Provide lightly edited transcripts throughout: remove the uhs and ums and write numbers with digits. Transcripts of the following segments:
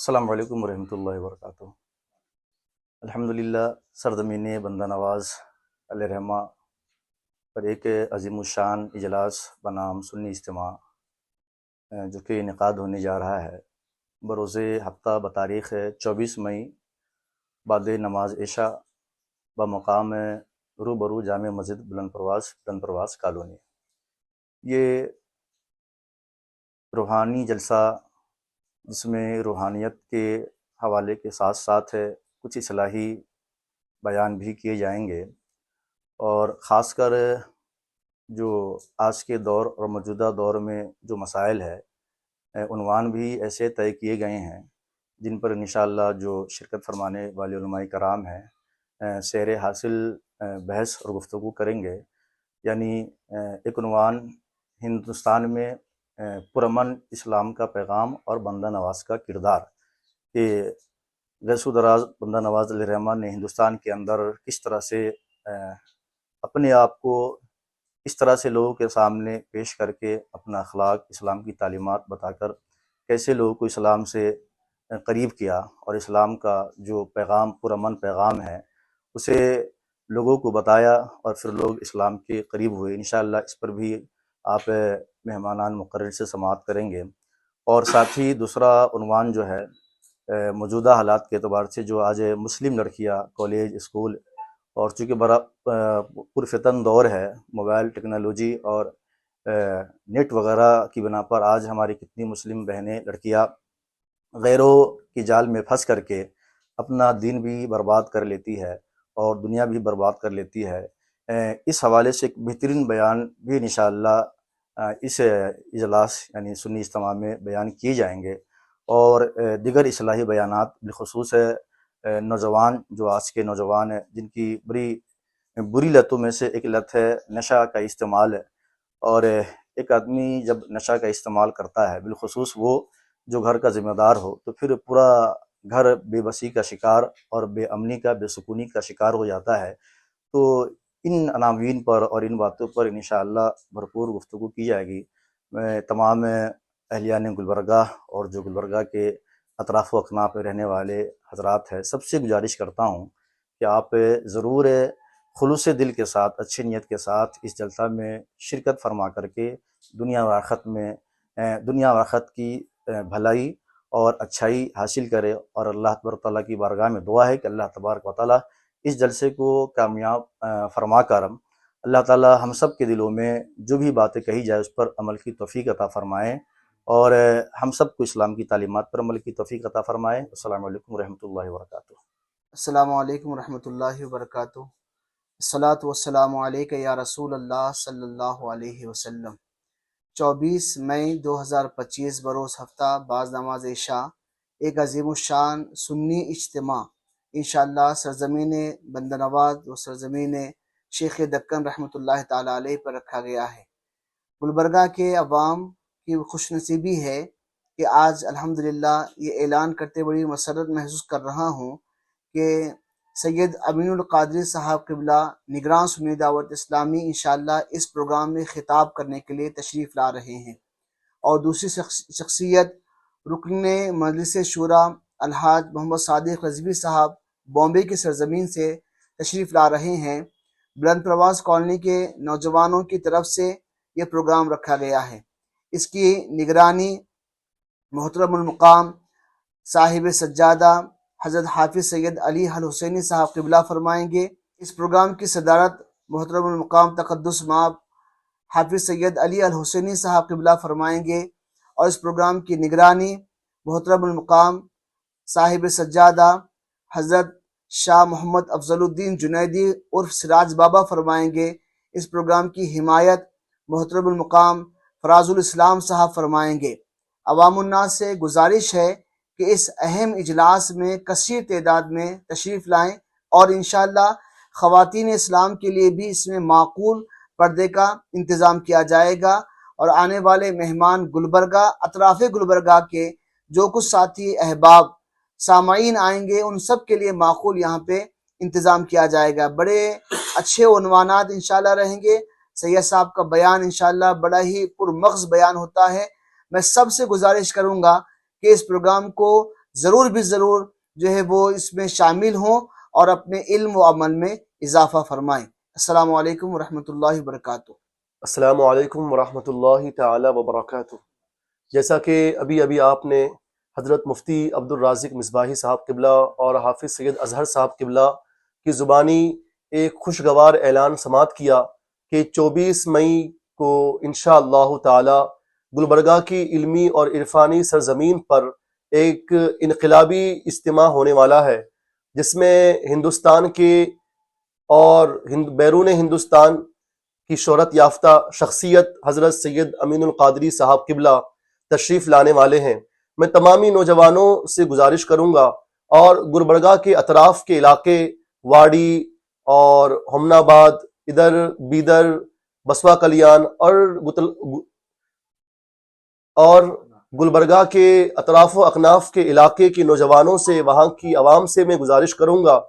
السلام علیکم ورحمۃ اللہ وبرکاتہ۔ الحمدللہ سرزمین بندہ نواز علیہ رحمہ پر ایک عظیم الشان اجلاس بنام سنی اجتماع جو کہ انعقاد ہونے جا رہا ہے بروز ہفتہ بتاریخ 24 مئی بعد نماز عشاء بمقام روبرو جامع مسجد بلند پرواز کالونی۔ یہ روحانی جلسہ جس میں روحانیت کے حوالے کے ساتھ ساتھ کچھ اصلاحی بیان بھی کیے جائیں گے، اور خاص کر جو آج کے دور اور موجودہ دور میں جو مسائل ہے عنوان بھی ایسے طے کیے گئے ہیں جن پر انشاءاللہ جو شرکت فرمانے والے علماء کرام ہیں سیر حاصل بحث اور گفتگو کریں گے۔ یعنی ایک عنوان ہندوستان میں پرامن اسلام کا پیغام اور بندہ نواز کا کردار، کہ گیسو دراز بندہ نواز علیہ رحمہ نے ہندوستان کے اندر کس طرح سے اپنے آپ کو اس طرح سے لوگوں کے سامنے پیش کر کے اپنا اخلاق اسلام کی تعلیمات بتا کر کیسے لوگوں کو اسلام سے قریب کیا، اور اسلام کا جو پیغام پرامن پیغام ہے اسے لوگوں کو بتایا اور پھر لوگ اسلام کے قریب ہوئے۔ انشاءاللہ اس پر بھی آپ مہمانان مقرر سے سماعت کریں گے۔ اور ساتھ ہی دوسرا عنوان جو ہے موجودہ حالات کے اعتبار سے جو آج مسلم لڑکیاں کالج اسکول، اور چونکہ بڑا پرفتن دور ہے موبائل ٹیکنالوجی اور نیٹ وغیرہ کی بنا پر، آج ہماری کتنی مسلم بہنیں لڑکیاں غیروں کی جال میں پھنس کر کے اپنا دین بھی برباد کر لیتی ہے اور دنیا بھی برباد کر لیتی ہے۔ اس حوالے سے ایک بہترین بیان بھی انشاءاللہ اس اجلاس یعنی سنی اجتماع میں بیان کیے جائیں گے، اور دیگر اصلاحی بیانات بالخصوص نوجوان جو آج کے نوجوان ہیں جن کی بری لتوں میں سے ایک لت ہے نشہ کا استعمال ہے، اور ایک آدمی جب نشہ کا استعمال کرتا ہے بالخصوص وہ جو گھر کا ذمہ دار ہو، تو پھر پورا گھر بے بسی کا شکار اور بے امنی کا بے سکونی کا شکار ہو جاتا ہے۔ تو ان عناوین پر اور ان باتوں پر انشاءاللہ بھرپور گفتگو کی جائے گی۔ میں تمام اہلیان گلبرگہ اور جو گلبرگہ کے اطراف و اکناف میں رہنے والے حضرات ہیں سب سے گزارش کرتا ہوں کہ آپ ضرور خلوص دل کے ساتھ اچھی نیت کے ساتھ اس جلسہ میں شرکت فرما کر کے دنیا و آخرت کی بھلائی اور اچھائی حاصل کرے، اور اللہ تبارک تعالیٰ کی بارگاہ میں دعا ہے کہ اللہ تبارک و تعالیٰ اس جلسے کو کامیاب فرما کر اللہ تعالیٰ ہم سب کے دلوں میں جو بھی باتیں کہی جائے اس پر عمل کی توفیق عطا فرمائیں، اور ہم سب کو اسلام کی تعلیمات پر عمل کی توفیق عطا فرمائیں۔ السلام علیکم ورحمۃ اللہ وبرکاتہ۔ السلام علیکم ورحمۃ اللہ وبرکاتہ۔ الصلاۃ والسلام علیک یا رسول اللہ صلی اللہ علیہ وسلم۔ 24 مئی 2025 بروز ہفتہ بعد نماز عشاء ایک عظیم الشان سنی اجتماع انشاءاللہ سرزمین بندہ نواز و سرزمین شیخ دکن رحمۃ اللہ تعالیٰ علیہ پر رکھا گیا ہے۔ گلبرگہ کے عوام کی خوش نصیبی ہے کہ آج الحمدللہ یہ اعلان کرتے بڑی مسرت محسوس کر رہا ہوں کہ سید امین القادری صاحب قبلہ نگراں سنی دعوت اسلامی انشاءاللہ اس پروگرام میں خطاب کرنے کے لیے تشریف لا رہے ہیں، اور دوسری شخصیت رکن مجلس شورا الحاج محمد صادق رضوی صاحب بامبے کی سرزمین سے تشریف لا رہے ہیں۔ بلند پرواز کالونی کے نوجوانوں کی طرف سے یہ پروگرام رکھا گیا ہے۔ اس کی نگرانی محترم المقام صاحب سجادہ حضرت حافظ سید علی الحسینی صاحب قبلہ فرمائیں گے۔ اس پروگرام کی صدارت محترم المقام تقدس مآب حافظ سید علی الحسینی صاحب قبلہ فرمائیں گے، اور اس پروگرام کی نگرانی محترم المقام صاحب سجادہ حضرت شاہ محمد افضل الدین جنیدی عرف سراج بابا فرمائیں گے۔ اس پروگرام کی حمایت محترم المقام فراز الاسلام صاحب فرمائیں گے۔ عوام الناس سے گزارش ہے کہ اس اہم اجلاس میں کثیر تعداد میں تشریف لائیں، اور انشاءاللہ خواتین اسلام کے لیے بھی اس میں معقول پردے کا انتظام کیا جائے گا، اور آنے والے مہمان گلبرگہ اطراف گلبرگہ کے جو کچھ ساتھی احباب سامعین آئیں گے ان سب کے لیے معقول یہاں پہ انتظام کیا جائے گا۔ بڑے اچھے عنوانات انشاءاللہ رہیں گے۔ سید صاحب کا بیان انشاءاللہ بڑا ہی پرمغز بیان ہوتا ہے۔ میں سب سے گزارش کروں گا کہ اس پروگرام کو ضرور بھی ضرور جو ہے وہ اس میں شامل ہوں اور اپنے علم و عمل میں اضافہ فرمائیں۔ السلام علیکم ورحمۃ اللہ وبرکاتہ۔ السلام علیکم ورحمۃ اللہ تعالی وبرکاتہ۔ جیسا کہ ابھی آپ نے حضرت مفتی عبد الرازق مصباحی صاحب قبلہ اور حافظ سید اظہر صاحب قبلہ کی زبانی ایک خوشگوار اعلان سماعت کیا کہ 24 مئی کو انشاءاللہ تعالی گلبرگہ کی علمی اور عرفانی سرزمین پر ایک انقلابی اجتماع ہونے والا ہے، جس میں ہندوستان کے اور بیرون ہندوستان کی شہرت یافتہ شخصیت حضرت سید امین القادری صاحب قبلہ تشریف لانے والے ہیں۔ میں تمامی نوجوانوں سے گزارش کروں گا اور گلبرگہ کے اطراف کے علاقے واڑی اور ہمن آباد، ادھر بیدر، بسوا کلیان اور گلبرگہ کے اطراف و اکناف کے علاقے کے نوجوانوں سے، وہاں کی عوام سے میں گزارش کروں گا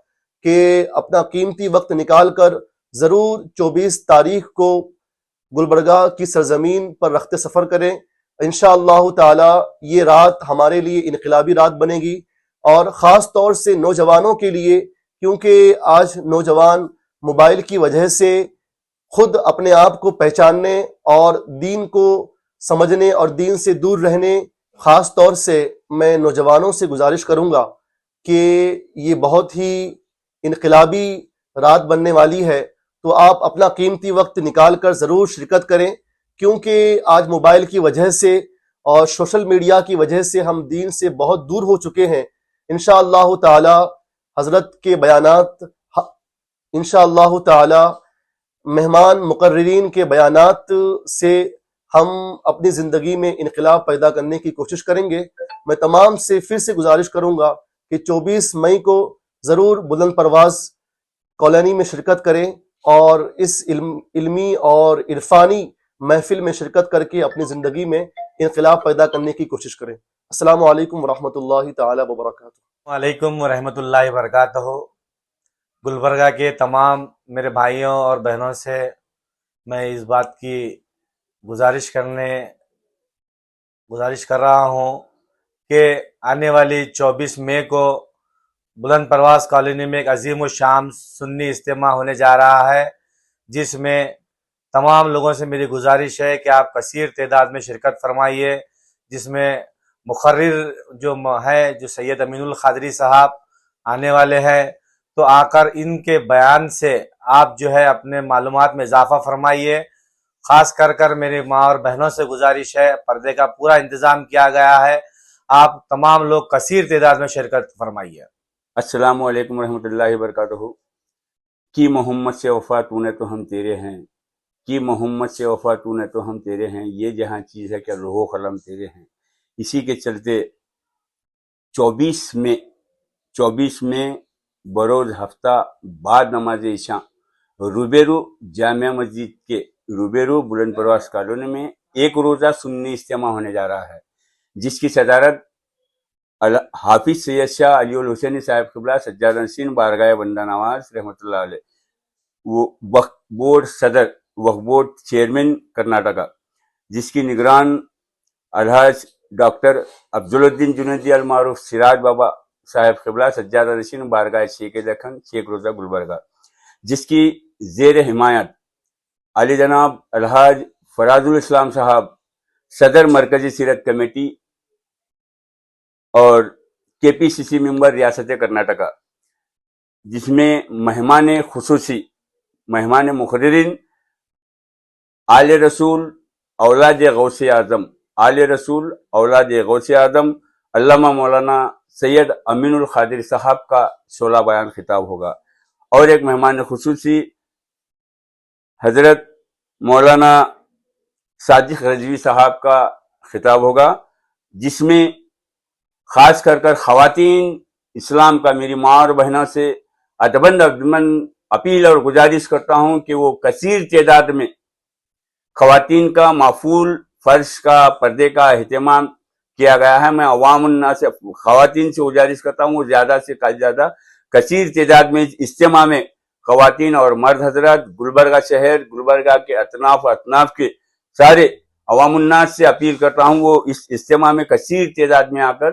کہ اپنا قیمتی وقت نکال کر ضرور 24 تاریخ کو گلبرگہ کی سرزمین پر رخت سفر کریں۔ انشاءاللہ تعالی یہ رات ہمارے لیے انقلابی رات بنے گی، اور خاص طور سے نوجوانوں کے لیے، کیونکہ آج نوجوان موبائل کی وجہ سے خود اپنے آپ کو پہچاننے اور دین کو سمجھنے اور دین سے دور رہنے، خاص طور سے میں نوجوانوں سے گزارش کروں گا کہ یہ بہت ہی انقلابی رات بننے والی ہے، تو آپ اپنا قیمتی وقت نکال کر ضرور شرکت کریں، کیونکہ آج موبائل کی وجہ سے اور سوشل میڈیا کی وجہ سے ہم دین سے بہت دور ہو چکے ہیں۔ انشاءاللہ تعالی حضرت کے بیانات، انشاءاللہ تعالی مہمان مقررین کے بیانات سے ہم اپنی زندگی میں انقلاب پیدا کرنے کی کوشش کریں گے۔ میں تمام سے پھر سے گزارش کروں گا کہ 24 مئی کو ضرور بلند پرواز کالونی میں شرکت کریں اور اس علمی اور عرفانی محفل میں شرکت کر کے اپنی زندگی میں انقلاب پیدا کرنے کی کوشش کریں۔ السلام علیکم ورحمۃ اللہ تعالی وبرکاتہ۔ وعلیکم ورحمۃ اللہ وبرکاتہ۔ گلبرگہ کے تمام میرے بھائیوں اور بہنوں سے میں اس بات کی گزارش کر رہا ہوں کہ آنے والی 24 مئی کو بلند پرواز کالونی میں ایک عظیم الشان سنی اجتماع ہونے جا رہا ہے، جس میں تمام لوگوں سے میری گزارش ہے کہ آپ کثیر تعداد میں شرکت فرمائیے، جس میں مقرر جو سید امین القادری صاحب آنے والے ہیں، تو آ کر ان کے بیان سے آپ جو ہے اپنے معلومات میں اضافہ فرمائیے۔ خاص کر میری ماں اور بہنوں سے گزارش ہے، پردے کا پورا انتظام کیا گیا ہے، آپ تمام لوگ کثیر تعداد میں شرکت فرمائیے۔ السلام علیکم ورحمۃ اللہ وبرکاتہ۔ کی محمد سے وفا تو نے تو ہم تیرے ہیں، کی محمد سے وفا تو نے تو ہم تیرے ہیں، یہ جہاں چیز ہے کہ روح و قلم تیرے ہیں۔ اسی کے چلتے 24 میں بروز ہفتہ بعد نماز عشاء روبیرو جامعہ مسجد کے روبیرو بلند پرواز کالونی میں ایک روزہ سنی اجتماع ہونے جا رہا ہے، جس کی صدارت حافظ سید شاہ علی الحسینی صاحب قبلہ سجاد نشین بارگاہ بندہ نواز رحمۃ اللہ علیہ، وہ وقف بورڈ صدر، وقف بورڈ چیئرمین کرناٹکا، جس کی نگران الحاج ڈاکٹر افضل جنیدی المعروف سراج بابا صاحب قبلہ سجاد نشین بارگاہ شیخ دکن شیخ روزہ گلبرگہ، جس کی زیر حمایت علی جناب الحاج فراز الاسلام صاحب صدر مرکزی سیرت کمیٹی اور KPCC ممبر ریاست کرناٹکا، جس میں مہمان خصوصی، مہمان مقررین آل رسول اولاد غوث اعظم، آل رسول اولاد غوث اعظم علامہ مولانا سید امین القادری صاحب کا 16 بیان خطاب ہوگا، اور ایک مہمان خصوصی حضرت مولانا صادق رضوی صاحب کا خطاب ہوگا، جس میں خاص کر خواتین اسلام کا میری ماں اور بہنوں سے ادبند اپیل اور گزارش کرتا ہوں کہ وہ کثیر تعداد میں خواتین کا معفول فرش کا پردے کا اہتمام کیا گیا ہے۔ میں عوام الناس سے خواتین سے گزارش کرتا ہوں وہ زیادہ سے زیادہ کثیر تعداد میں اجتماع میں خواتین اور مرد حضرات گلبرگہ شہر، گلبرگہ کے اطناف کے سارے عوام الناس سے اپیل کرتا ہوں وہ اس اجتماع میں کثیر تعداد میں آ کر